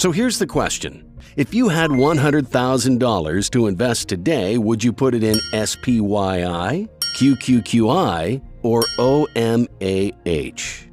So here's the question. If you had $100,000 to invest today, would you put it in SPYI, QQQI, or OMAH?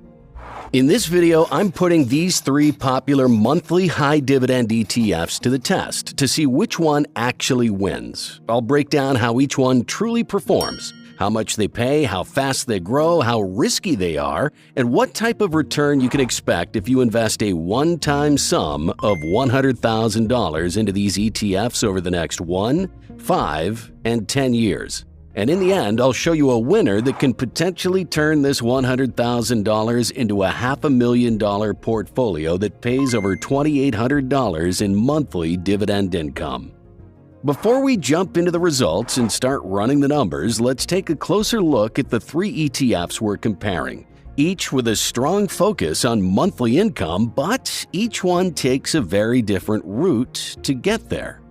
In this video, I'm putting these three popular monthly high-dividend ETFs to the test to see which one actually wins. I'll break down how each one truly performs, how much they pay, how fast they grow, how risky they are, and what type of return you can expect if you invest a one-time sum of $100,000 into these ETFs over the next 1, 5, and 10 years. And in the end, I'll show you a winner that can potentially turn this $100,000 into a $500,000 portfolio that pays over $2,800 in monthly dividend income. Before we jump into the results and start running the numbers, let's take a closer look at the three ETFs we're comparing, each with a strong focus on monthly income, but each one takes a very different route to get there.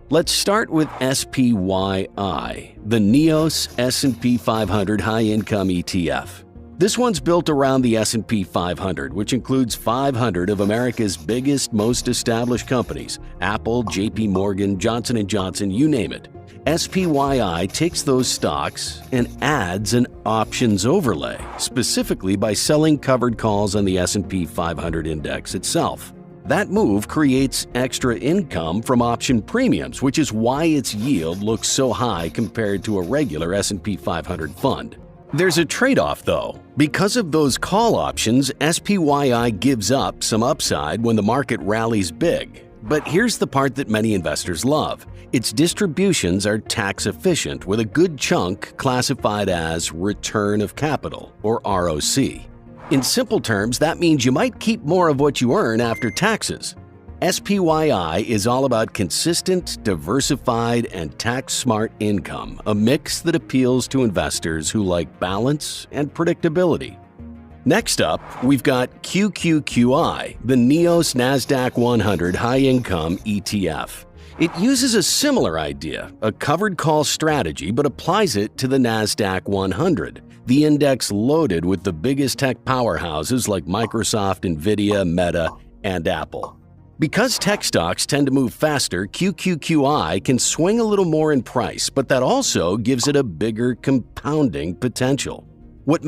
Let's start with SPYI, the NEOS S&P 500 High Income ETF. This one's built around the S&P 500, which includes 500 of America's biggest, most established companies – Apple, JP Morgan, Johnson & Johnson, you name it. SPYI takes those stocks and adds an options overlay, specifically by selling covered calls on the S&P 500 index itself. That move creates extra income from option premiums, which is why its yield looks so high compared to a regular S&P 500 fund. There's a trade-off, though. Because of those call options, SPYI gives up some upside when the market rallies big. But here's the part that many investors love. Its distributions are tax-efficient, with a good chunk classified as return of capital, or ROC. In simple terms, that means you might keep more of what you earn after taxes. SPYI is all about consistent, diversified, and tax-smart income, a mix that appeals to investors who like balance and predictability. Next up, we've got QQQI, the NEOS Nasdaq 100 High Income ETF. It uses a similar idea, a covered call strategy, but applies it to the Nasdaq 100, the index loaded with the biggest tech powerhouses like Microsoft, Nvidia, Meta, and Apple. Because tech stocks tend to move faster, QQQI can swing a little more in price, but that also gives it a bigger compounding potential. What